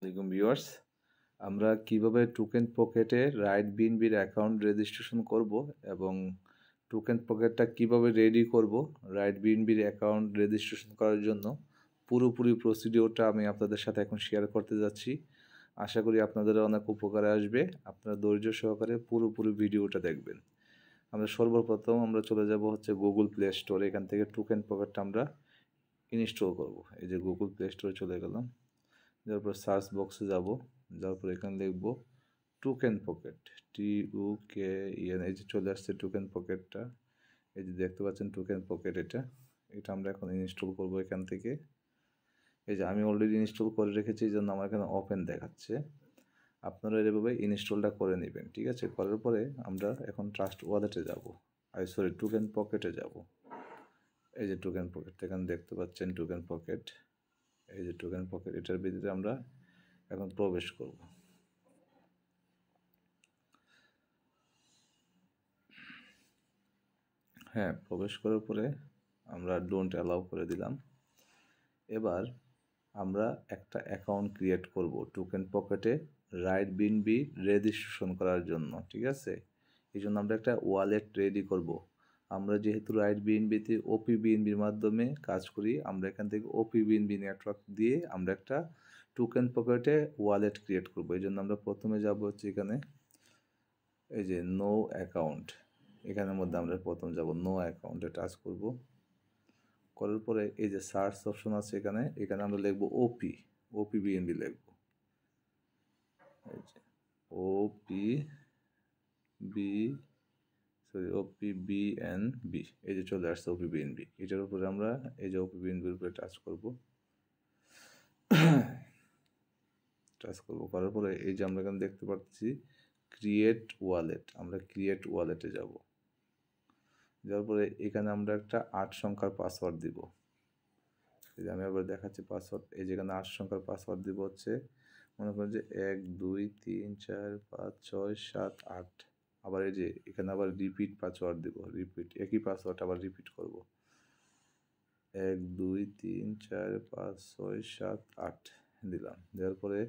আসসালামু ভিউয়ার্স, আমরা কিভাবে টোকেন পকেটে রাইট বিএনবির অ্যাকাউন্ট রেজিস্ট্রেশন করব এবং টোকেন পকেটটা কিভাবে রেডি করব রাইট বিএনবির অ্যাকাউন্ট রেজিস্ট্রেশন করার জন্য পুরোপুরি প্রসিডিওরটা আমি আপনাদের সাথে এখন শেয়ার করতে যাচ্ছি। আশা করি আপনাদের অনেক উপকারে আসবে। আপনারা ধৈর্য সহকারে পুরোপুরি ভিডিওটা দেখবেন। সর্বপ্রথম আমরা চলে যাব হচ্ছে গুগল প্লে স্টোরে। এখান থেকে টোকেন পকেটটা আমরা ইনস্টল করব। এই যে গুগল প্লে স্টোরে চলে গেলাম। যাওয়ার পর সার্চ বক্সে যাব, যাওয়ার পর এখানে লিখব টোকেন পকেট, TUKEN। এই যে চলে আসছে টোকেন পকেটটা, এই যে দেখতে পাচ্ছেন টোকেন পকেট। এটা আমরা এখন ইনস্টল করব এখান থেকে। এই যে আমি অলরেডি ইনস্টল করে রেখেছি, এই জন্য আমার এখানে ওপেন দেখাচ্ছে। আপনারা এভাবে ইনস্টলটা করে নেবেন, ঠিক আছে? করার পরে আমরা এখন ট্রাস্ট ওয়ালেটে যাব, টোকেন পকেটে যাব। এই যে টোকেন পকেট, এখানে দেখতে পাচ্ছেন টোকেন পকেট। এই যে টোকেন পকেট, এটার ভিতরে আমরা এখন প্রবেশ করব। হ্যাঁ, প্রবেশ করার পরে আমরা ডোন্ট অ্যালাউ করে দিলাম। এবার আমরা একটা অ্যাকাউন্ট ক্রিয়েট করব টোকেন পকেটে রাইট বিএনবি রেজিস্ট্রেশন করার জন্য, ঠিক আছে? এই জন্য আমরা একটা ওয়ালেট রেডি করব। আমরা যেহেতু রাইট বিএনবিতে ওপি বিএনবির মাধ্যমে কাজ করি, আমরা এখান থেকে ওপি বিএনবি নেটওয়ার্ক দিয়ে আমরা একটা টোকেন পকেটে ওয়ালেট ক্রিয়েট করব। এই জন্য আমরা প্রথমে যাব হচ্ছে এখানে, এই যে নো অ্যাকাউন্ট, এখানের মধ্যে আমরা প্রথম যাব, নো অ্যাকাউন্টে টাচ করব। করার পরে এই যে সার্চ অপশন আছে এখানে, এখানে আমরা লিখব ওপি বিএনবি লিখব। এই যে OPBNB, এই যে চলে আসছে ওপি বিএনবি। এটার উপরে আমরা এই যে ওপি বিএনবির উপরে টাচ করব। করার পরে এই যে আমরা এখানে দেখতে পাচ্ছি ক্রিয়েট ওয়ালেট, আমরা ক্রিয়েট ওয়ালেটে যাব। যাওয়ার পরে এখানে আমরা একটা 8 সংখ্যার পাসওয়ার্ড দিব। এই যে আমি আবার দেখাচ্ছি পাসওয়ার্ড। এই যেখানে 8 সংখ্যার পাসওয়ার্ড দিব হচ্ছে, মনে করেন যে 1 2 3 4 5 6 7 8। আবার এই যে এখানে আবার রিপিট পাসওয়ার্ড দিব, রিপিট একই পাসওয়ার্ড আবার রিপিট করব। 1 2 3 4 5 6 7 8 দিলাম। দেওয়ার পরে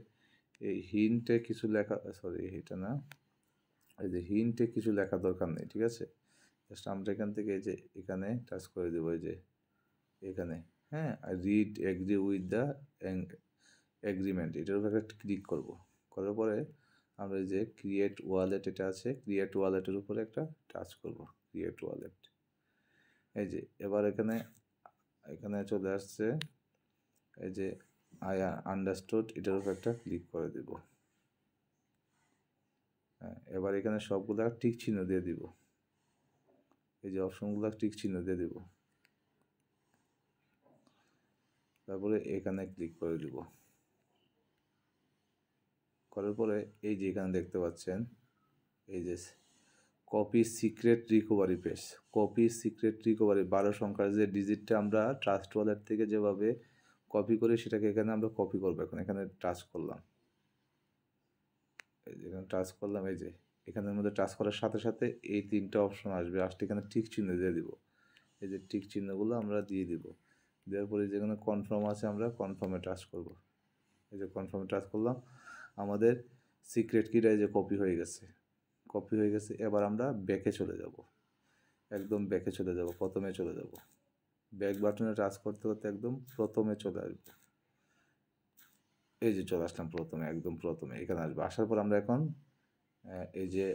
এই হিন্টে কিছু লেখা, এটা না, এই যে হিন্টে কিছু লেখা দরকার নেই, ঠিক আছে? জাস্ট আমরা এখান থেকে এই যে এখানে টাচ করে দেবো, এই যে এখানে, হ্যাঁ, read agree with the agreement, এটার উপরে একটা ক্লিক করব। করার পরে আমরা এই যে ক্রিয়েট ওয়ালেট, এটা আছে, ক্রিয়েট ওয়ালেটের উপরে একটা টাচ করব, ক্রিয়েট ওয়ালেট। এই যে এবার এখানে চলে আসছে এই যে আই আন্ডারস্টুড, এটার উপর একটা ক্লিক করে দেব। হ্যাঁ, এবার এখানে সবগুলা টিক চিহ্ন দিয়ে দিব, এই যে অপশনগুলো টিক চিহ্ন দিয়ে দিব। তারপরে এখানে ক্লিক করে দিব। করার পরে এই যে এখানে দেখতে পাচ্ছেন এই যে copy secret recovery page, copy secret recovery 12 সংখ্যার যে ডিজিটটা আমরা ট্রাস্ট ওয়ালেট থেকে যেভাবে কপি করি, সেটাকে এখানে আমরা কপি করবো। এখন এখানে টাচ করলাম, এই যে এখানে টাচ করলাম, এই যে এখানের মধ্যে টাচ করার সাথে সাথে এই 3টা অপশন আসবে, আসতে এখানে টিক চিহ্ন দিয়ে দিব। এই যে টিক চিহ্নগুলো আমরা দিয়ে দিব। দেওয়ার পরে যেখানে কনফার্ম আছে আমরা কনফার্মে টাচ করব। এই যে কনফার্মে টাচ করলাম, আমাদের সিক্রেট কিটা এই যে কপি হয়ে গেছে। এবার আমরা ব্যাকে চলে যাব, একদম ব্যাকে চলে যাব, প্রথমে চলে যাব। ব্যাক বাটনে টাচ করতে করতে একদম প্রথমে চলে আসবে। এই যে চলে আসলাম প্রথমে, একদম প্রথমে এখানে আসবে। আসার পর আমরা এখন এই যে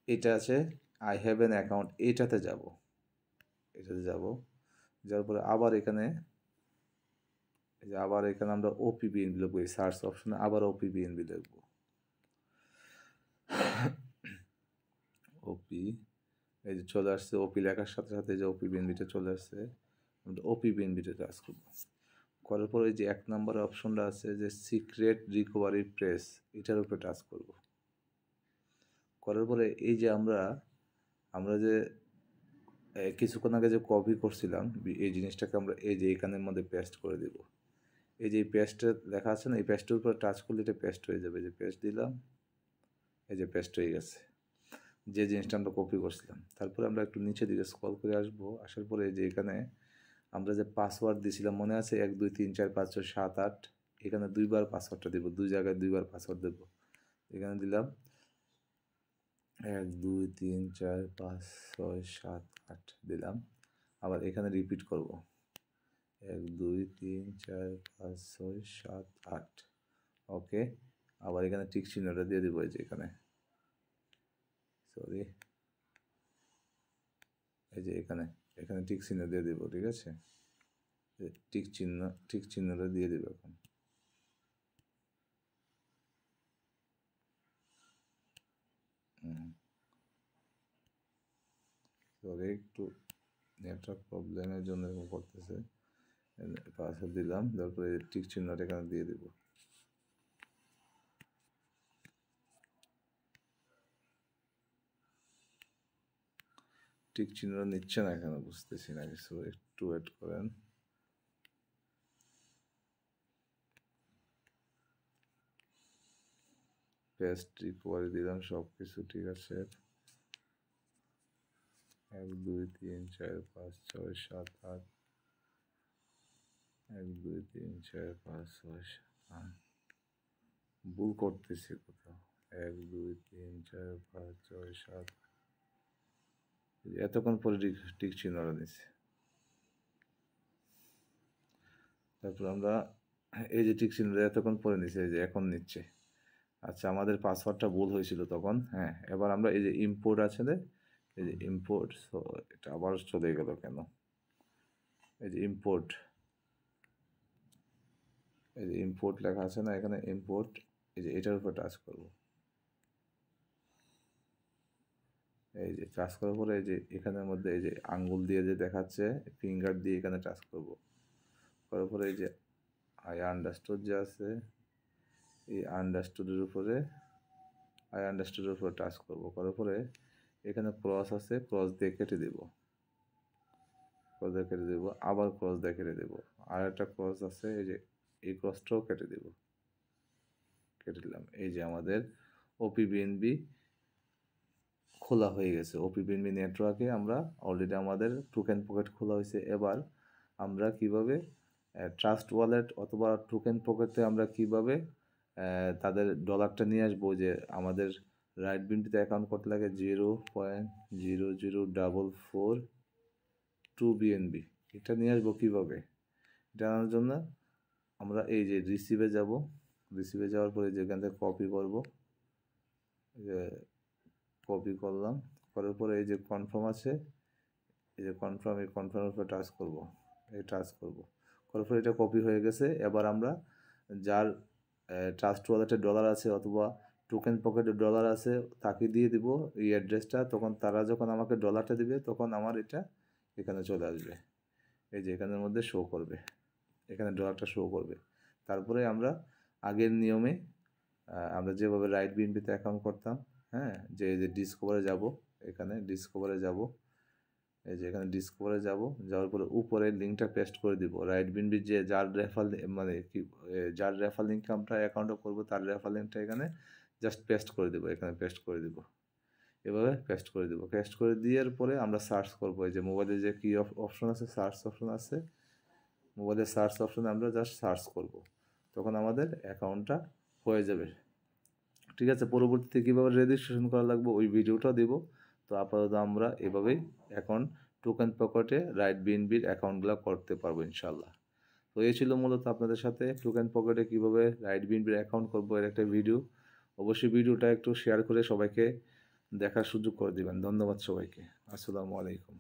এটা আছে আই হ্যাভ অ্যান অ্যাকাউন্ট, এটাতে যাব। যাওয়ার পরে আবার এখানে এই যে আমরা ওপি বিএনবি লিখবো, এই সার্চ অপশনে আবার ওপি বিএনবি লিখবো। ওপি, এই যে চলে আসছে ওপি লেখার সাথে সাথে যে ওপি বিএনবিটা চলে আসছে, আমরা ওপি বিএনবিটা টাচ করব। করার পরে যে 1 নম্বর অপশনটা আছে যে সিক্রেট রিকভারি প্রেস, এটার উপরে টাচ করব। করার পরে এই যে আমরা যে কিছুক্ষণ আগে যে কপি করছিলাম এই জিনিসটাকে আমরা এই যে এখানের মধ্যে পেস্ট করে দেব। এই যে পেস্টে লেখা আছে না, এই পেস্টের উপরে টাচ করলে এটা পেস্ট হয়ে যাবে। যে পেস্ট দিলাম, এই যে পেস্ট হয়ে গেছে যে জিনিসটা আমরা কপি করছিলাম। তারপরে আমরা একটু নিচের দিকে স্ক্রল করে আসবো। আসার পরে যে এখানে আমরা যে পাসওয়ার্ড দিয়েছিলাম মনে আছে, 1 2 3 4 5 6 7 8, এখানে 2বার পাসওয়ার্ডটা দেব, 2 জায়গায় 2বার পাসওয়ার্ড দেব। এখানে দিলাম 1 2 3 4 5 6 7 8 দিলাম। আবার এখানে রিপিট করব 1 2 3 4 5 6 7 8। ওকে, আবার এখানে টিক চিহ্নটা দিয়ে দেবো, এই যে এখানে, সরি, এই যে এখানে টিক চিহ্ন দিয়ে দেবো। ঠিক আছে, টিক চিহ্নটা দিয়ে দেবো এখন। সরি, একটু নেটওয়ার্ক প্রবলেমের জন্য এরকম করতেছে। পাসওয়ার্ড দিলাম, তারপরে টিক চিহ্নটা এখানে দিয়ে দেব। টিক চিহ্ন নিচ্ছে না এখানে, বুঝতেছি না কিছু, একটু ওয়েট করেন। পেস্ট রিকভারি দিলাম, সব কিছু ঠিক আছে। 1 2 3 4 5 6 7 8, 1 2 3 4 5 6 7 8, ভুল করতেছি কোথাও। 1 2 3 4 5 6 7, এতক্ষণ পরে টিক চিহ্নটা নিচ্ছে। তারপর আমরা এই যে টিক চিহ্নটা এতক্ষণ পরে নিচ্ছে, এই যে এখন নিচ্ছে। আচ্ছা, আমাদের পাসওয়ার্ডটা ভুল হয়েছিল তখন। হ্যাঁ, এবার আমরা এই যে ইম্পোর্ট আছে, এই যে ইম্পোর্ট, এটা আবার চলে গেল কেন? এই যে ইম্পোর্ট, এই যে ইম্পোর্ট লেখা আছে না এখানে, ইম্পোর্ট, এই যে এটার উপর টাচ করব। এই যে টাচ করার পরে এই যে এখানের মধ্যে এই যে আঙ্গুল দিয়ে যে দেখাচ্ছে, ফিঙ্গার দিয়ে এখানে টাচ করব। করার পরে এই যে আই আন্ডারস্টুড যে আছে, এই আন্ডারস্টুডের উপরে টাচ করব। করার পরে এখানে ক্রস আছে, ক্রস দিয়ে কেটে দেব, আবার ক্রস দিয়ে কেটে দেব। আর একটা ক্রস আছে, এই যে এই ক্রসটাও কেটে দিলাম। এই যে আমাদের ওপিবিএনবি খোলা হয়ে গেছে। ওপিবিএনবি নেটওয়ার্কে আমরা অলরেডি আমাদের টোকেন পকেট খোলা হয়েছে। এবার আমরা কিভাবে ট্রাস্ট ওয়ালেট অথবা টোকেন পকেটে আমরা কিভাবে তাদের ডলারটা নিয়ে আসবো, যে আমাদের রাইট বিনবিতে অ্যাকাউন্ট করতে লাগে 0.00442 বিএনবি, এটা নিয়ে আসবো কীভাবে জানার জন্য আমরা এই যে রিসিভে যাব। রিসিভে যাওয়ার পরে যেখান থেকে কপি করব, কপি করলাম, করার পরে এই যে কনফার্ম আছে, এই যে কনফার্ম, এই কনফার্মের উপরে টাচ করব, করার পরে এটা কপি হয়ে গেছে। এবার আমরা যার ট্রাস্ট ওয়ালেটে ডলার আছে অথবা টোকেন পকেটে ডলার আছে তাকে দিয়ে দিব এই অ্যাড্রেসটা। তখন তারা যখন আমাকে ডলারটা দিবে তখন আমার এটা এখানে চলে আসবে, এই যে এখানের মধ্যে শো করবে, এখানে ডলারটা শো করবে। তারপরে আমরা আগের নিয়মে আমরা যেভাবে রাইট বিএনবিতে অ্যাকাউন্ট করতাম, হ্যাঁ, যে ডিসকভারে যাব, এখানে ডিসকভারে যাব, এই যে এখানে ডিসকভারে যাওয়ার পরে উপরে লিঙ্কটা পেস্ট করে দিব। রাইট বিএনবি যে যার রেফার, মানে কি, যার রেফার লিঙ্কে আমরা অ্যাকাউন্টটা করবো তার রেফার লিঙ্কটা এখানে জাস্ট পেস্ট করে দেবো, এখানে পেস্ট করে দিব, এভাবে পেস্ট করে দেবো। পেস্ট করে দেওয়ার পরে আমরা সার্চ করবো, এই যে মোবাইলে যে কি অপশন আছে, সার্চ অপশন আছে, মোবাইলের সার্চ অপশনে আমরা জাস্ট সার্চ করব, তখন আমাদের অ্যাকাউন্টটা হয়ে যাবে। ঠিক আছে, পরবর্তীতে কীভাবে রেজিস্ট্রেশন করা লাগবে ওই ভিডিওটা দেব। তো আপাতত আমরা এভাবেই এখন টোকেন পকেটে রাইট বিএনবির অ্যাকাউন্টগুলো করতে পারবো ইনশাল্লাহ। তো এই ছিল মূলত আপনাদের সাথে টোকেন পকেটে কীভাবে রাইট বিএনবির অ্যাকাউন্ট করবো এর একটা ভিডিও। অবশ্যই ভিডিওটা একটু শেয়ার করে সবাইকে দেখার সুযোগ করে দিবেন। ধন্যবাদ সবাইকে। আসসালামু আলাইকুম।